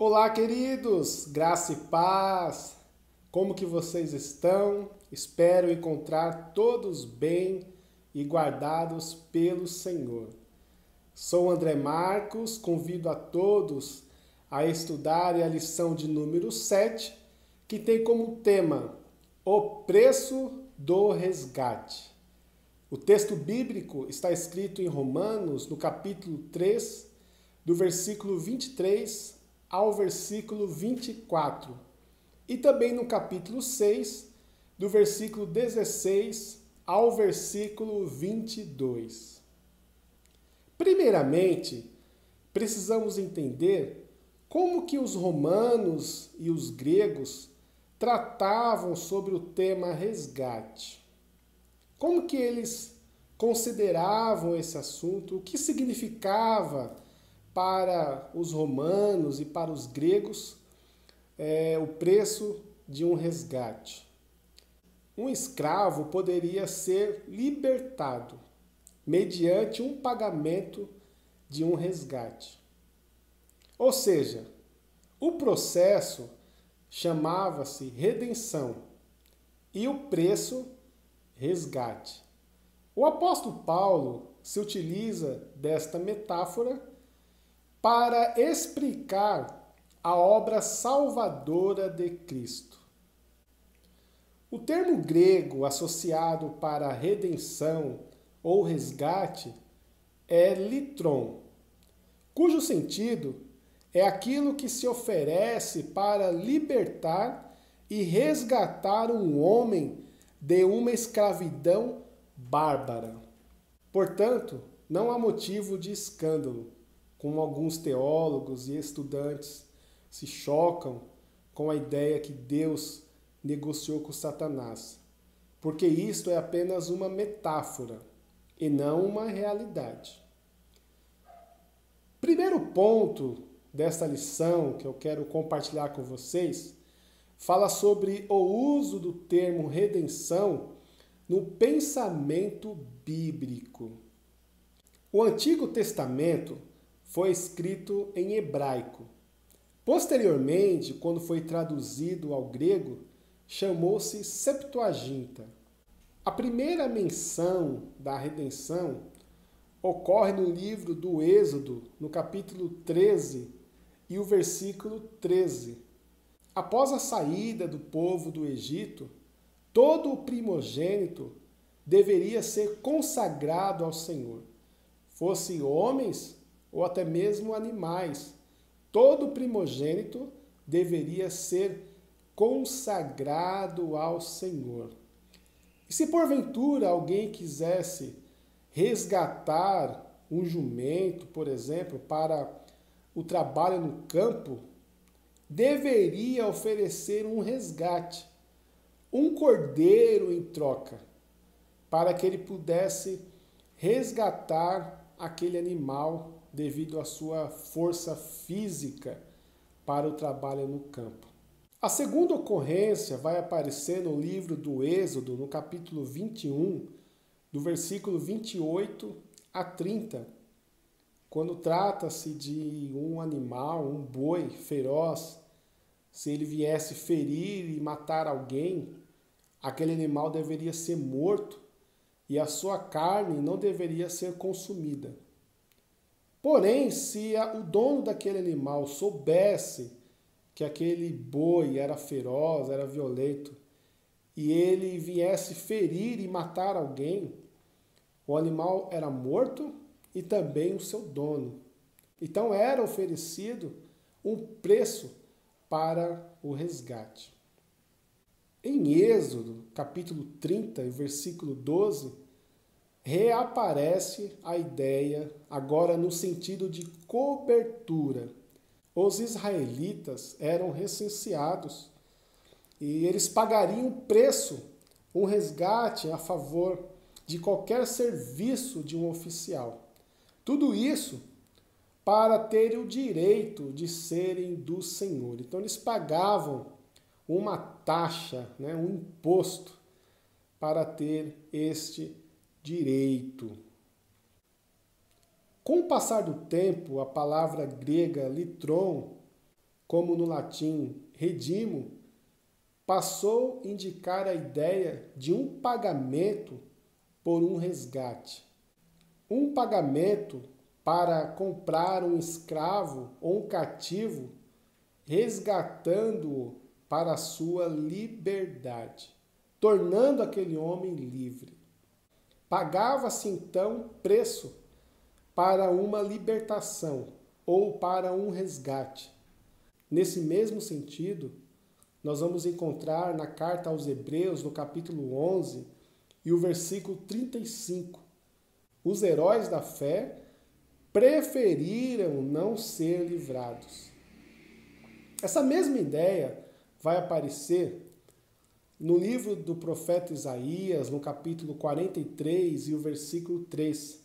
Olá, queridos, graça e paz. Como que vocês estão? Espero encontrar todos bem e guardados pelo Senhor. Sou André Marcos, convido a todos a estudarem a lição de número 7, que tem como tema o preço do resgate. O texto bíblico está escrito em Romanos, no capítulo 3, do versículo 23 ao versículo 24, e também no capítulo 6, do versículo 16 ao versículo 22. Primeiramente, precisamos entender como que os romanos e os gregos tratavam sobre o tema resgate. Como que eles consideravam esse assunto, o que significava para os romanos e para os gregos o preço de um resgate. Um escravo poderia ser libertado mediante um pagamento de um resgate. Ou seja, o processo chamava-se redenção e o preço resgate. O apóstolo Paulo se utiliza desta metáfora para explicar a obra salvadora de Cristo. O termo grego associado para redenção ou resgate é litron, cujo sentido é aquilo que se oferece para libertar e resgatar um homem de uma escravidão bárbara. Portanto, não há motivo de escândalo, como alguns teólogos e estudantes se chocam com a ideia que Deus negociou com Satanás, porque isto é apenas uma metáfora e não uma realidade. Primeiro ponto desta lição que eu quero compartilhar com vocês fala sobre o uso do termo redenção no pensamento bíblico. O Antigo Testamento foi escrito em hebraico. Posteriormente, quando foi traduzido ao grego, chamou-se Septuaginta. A primeira menção da redenção ocorre no livro do Êxodo, no capítulo 13 e o versículo 13. Após a saída do povo do Egito, todo o primogênito deveria ser consagrado ao Senhor, fosse homens ou até mesmo animais. Todo primogênito deveria ser consagrado ao Senhor. E se porventura alguém quisesse resgatar um jumento, por exemplo, para o trabalho no campo, deveria oferecer um resgate, um cordeiro em troca, para que ele pudesse resgatar aquele animal devido à sua força física para o trabalho no campo. A segunda ocorrência vai aparecer no livro do Êxodo, no capítulo 21, do versículo 28 a 30, quando trata-se de um animal, um boi feroz. Se ele viesse ferir e matar alguém, aquele animal deveria ser morto e a sua carne não deveria ser consumida. Porém, se o dono daquele animal soubesse que aquele boi era feroz, era violento, e ele viesse ferir e matar alguém, o animal era morto e também o seu dono. Então era oferecido um preço para o resgate. Em Êxodo, capítulo 30, versículo 12, reaparece a ideia, agora no sentido de cobertura. Os israelitas eram recenseados e eles pagariam preço, um resgate a favor de qualquer serviço de um oficial. Tudo isso para terem o direito de serem do Senhor. Então eles pagavam uma taxa, um imposto, para ter este direito. Com o passar do tempo, a palavra grega litron como no latim redimo, passou a indicar a ideia de um pagamento por um resgate. Um pagamento para comprar um escravo ou um cativo, resgatando-o para a sua liberdade, tornando aquele homem livre. Pagava-se então preço para uma libertação ou para um resgate. Nesse mesmo sentido, nós vamos encontrar na carta aos Hebreus, no capítulo 11 e o versículo 35, os heróis da fé preferiram não ser livrados. Essa mesma ideia vai aparecer no livro do profeta Isaías, no capítulo 43 e o versículo 3,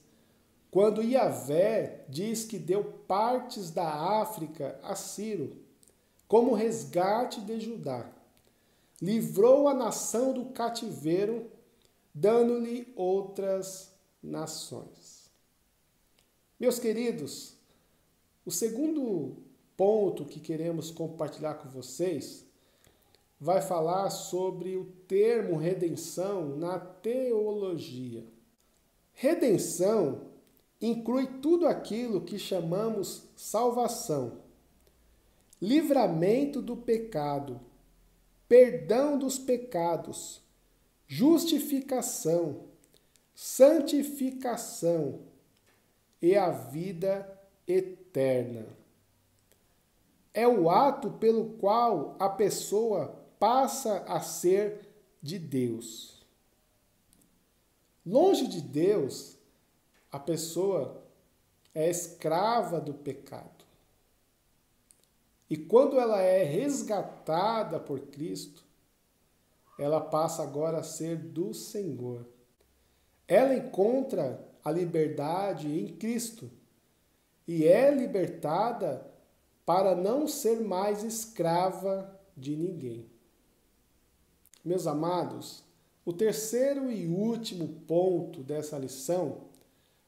quando Yahvé diz que deu partes da África a Ciro, como resgate de Judá. Livrou a nação do cativeiro, dando-lhe outras nações. Meus queridos, o segundo ponto que queremos compartilhar com vocês vai falar sobre o termo redenção na teologia. Redenção inclui tudo aquilo que chamamos salvação, livramento do pecado, perdão dos pecados, justificação, santificação e a vida eterna. É o ato pelo qual a pessoa passa a ser de Deus. Longe de Deus, a pessoa é escrava do pecado. E quando ela é resgatada por Cristo, ela passa agora a ser do Senhor. Ela encontra a liberdade em Cristo e é libertada para não ser mais escrava de ninguém. Meus amados, o terceiro e último ponto dessa lição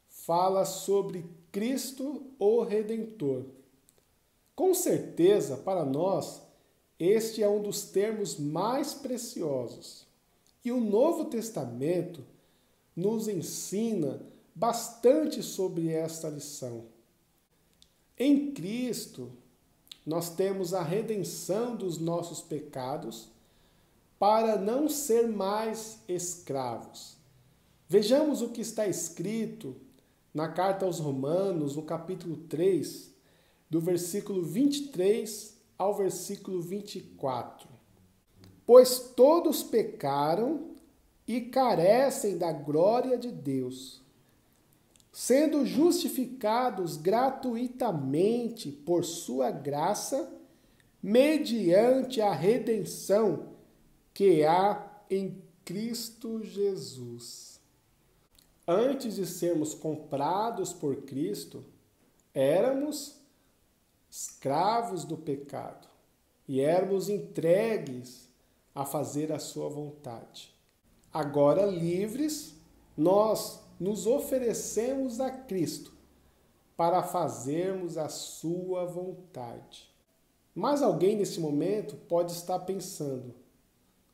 fala sobre Cristo, o Redentor. Com certeza, para nós, este é um dos termos mais preciosos. E o Novo Testamento nos ensina bastante sobre esta lição. Em Cristo, nós temos a redenção dos nossos pecados para não ser mais escravos. Vejamos o que está escrito na carta aos Romanos, no capítulo 3, do versículo 23 ao versículo 24. Pois todos pecaram e carecem da glória de Deus, sendo justificados gratuitamente por sua graça, mediante a redenção que há em Cristo Jesus. Antes de sermos comprados por Cristo, éramos escravos do pecado e éramos entregues a fazer a sua vontade. Agora, livres, nós nos oferecemos a Cristo para fazermos a sua vontade. Mas alguém nesse momento pode estar pensando: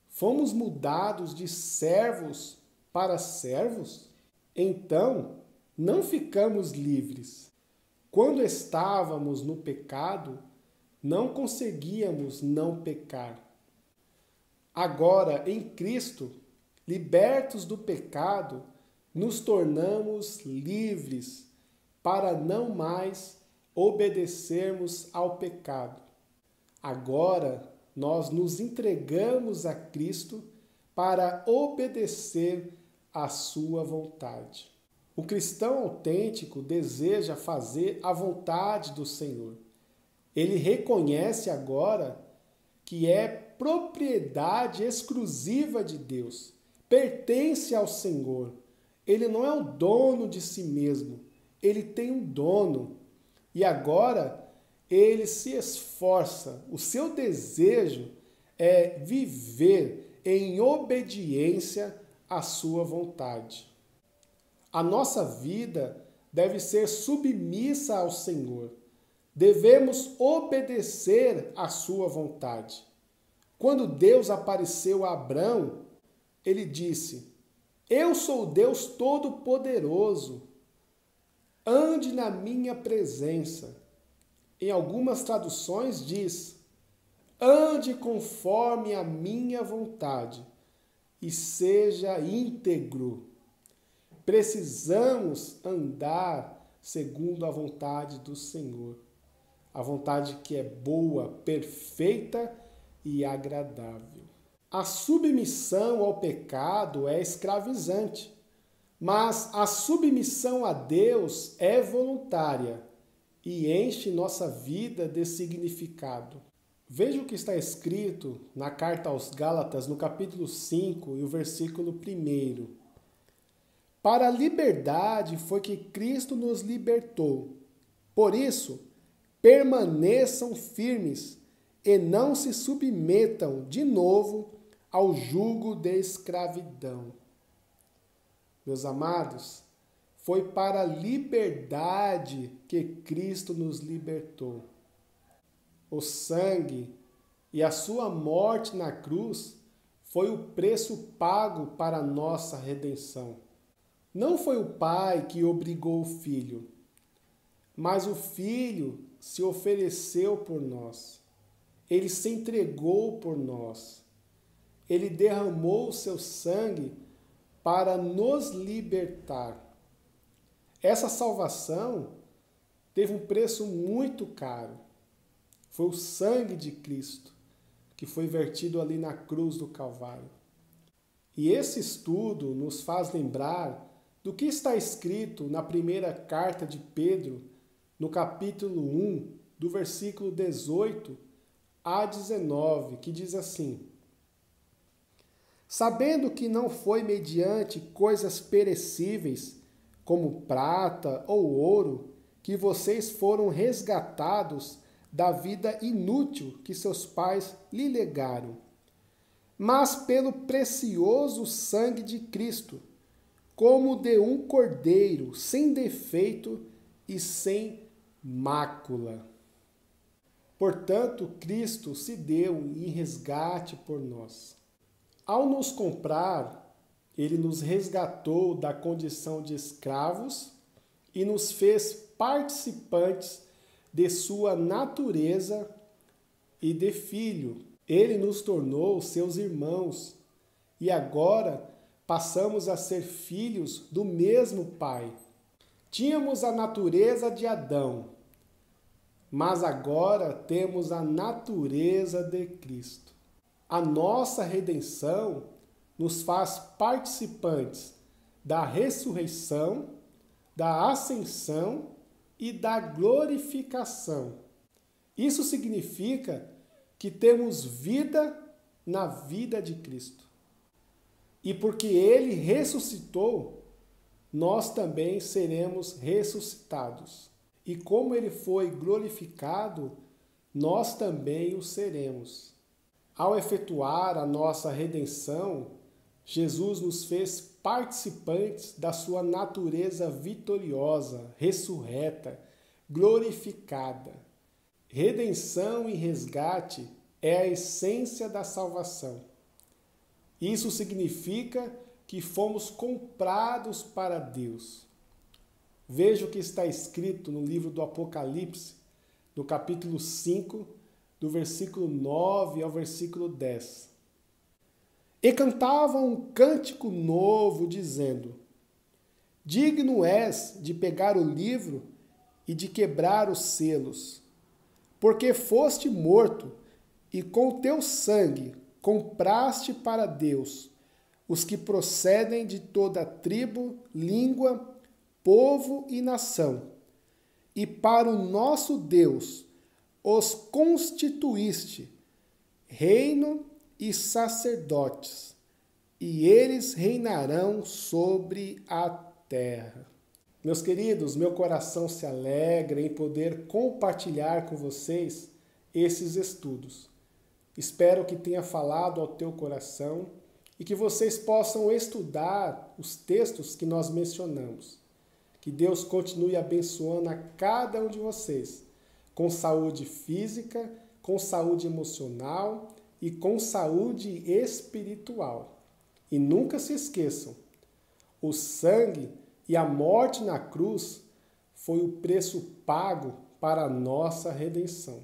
fomos mudados de servos para servos? Então, não ficamos livres. Quando estávamos no pecado, não conseguíamos não pecar. Agora, em Cristo, libertos do pecado, nos tornamos livres para não mais obedecermos ao pecado. Agora, nós nos entregamos a Cristo para obedecer à sua vontade. O cristão autêntico deseja fazer a vontade do Senhor. Ele reconhece agora que é propriedade exclusiva de Deus, pertence ao Senhor. Ele não é o dono de si mesmo, ele tem um dono. E agora ele se esforça, o seu desejo é viver em obediência à sua vontade. A nossa vida deve ser submissa ao Senhor. devemos obedecer à sua vontade. Quando Deus apareceu a Abrão, ele disse: Eu sou o Deus Todo-Poderoso, ande na minha presença. Em algumas traduções diz: ande conforme a minha vontade e seja íntegro. Precisamos andar segundo a vontade do Senhor. A vontade que é boa, perfeita e agradável. A submissão ao pecado é escravizante, mas a submissão a Deus é voluntária e enche nossa vida de significado. Veja o que está escrito na carta aos Gálatas, no capítulo 5 e o versículo 1. Para a liberdade foi que Cristo nos libertou. Por isso, permaneçam firmes e não se submetam de novo ao jugo de escravidão. Meus amados, foi para a liberdade que Cristo nos libertou. O sangue e a sua morte na cruz foi o preço pago para a nossa redenção. Não foi o Pai que obrigou o Filho, mas o Filho se ofereceu por nós. Ele se entregou por nós. Ele derramou o seu sangue para nos libertar. Essa salvação teve um preço muito caro. Foi o sangue de Cristo que foi vertido ali na cruz do Calvário. E esse estudo nos faz lembrar do que está escrito na primeira carta de Pedro, no capítulo 1, do versículo 18 a 19, que diz assim: sabendo que não foi mediante coisas perecíveis, como prata ou ouro, que vocês foram resgatados da vida inútil que seus pais lhe legaram, mas pelo precioso sangue de Cristo, como de um cordeiro sem defeito e sem mácula. Portanto, Cristo se deu em resgate por nós. Ao nos comprar, ele nos resgatou da condição de escravos e nos fez participantes de sua natureza e de filho. Ele nos tornou seus irmãos e agora passamos a ser filhos do mesmo Pai. Tínhamos a natureza de Adão, mas agora temos a natureza de Cristo. A nossa redenção nos faz participantes da ressurreição, da ascensão e da glorificação. Isso significa que temos vida na vida de Cristo. E porque ele ressuscitou, nós também seremos ressuscitados. E como ele foi glorificado, nós também o seremos. Ao efetuar a nossa redenção, Jesus nos fez participantes da sua natureza vitoriosa, ressurreta, glorificada. Redenção e resgate é a essência da salvação. Isso significa que fomos comprados para Deus. Veja o que está escrito no livro do Apocalipse, no capítulo 5, do versículo 9 ao versículo 10. E cantavam um cântico novo, dizendo: digno és de pegar o livro e de quebrar os selos, porque foste morto, e com teu sangue compraste para Deus os que procedem de toda tribo, língua, povo e nação, e para o nosso Deus os constituíste reino e sacerdotes, e eles reinarão sobre a terra. Meus queridos, meu coração se alegra em poder compartilhar com vocês esses estudos. Espero que tenha falado ao teu coração e que vocês possam estudar os textos que nós mencionamos. Que Deus continue abençoando a cada um de vocês, com saúde física, com saúde emocional e com saúde espiritual. E nunca se esqueçam, o sangue e a morte na cruz foi o preço pago para a nossa redenção.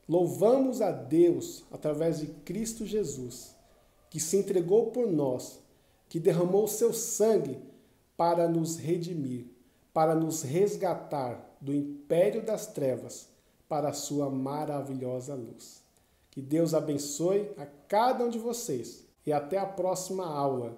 Louvamos a Deus através de Cristo Jesus, que se entregou por nós, que derramou seu sangue para nos redimir, para nos resgatar do império das trevas para a sua maravilhosa luz. Que Deus abençoe a cada um de vocês e até a próxima aula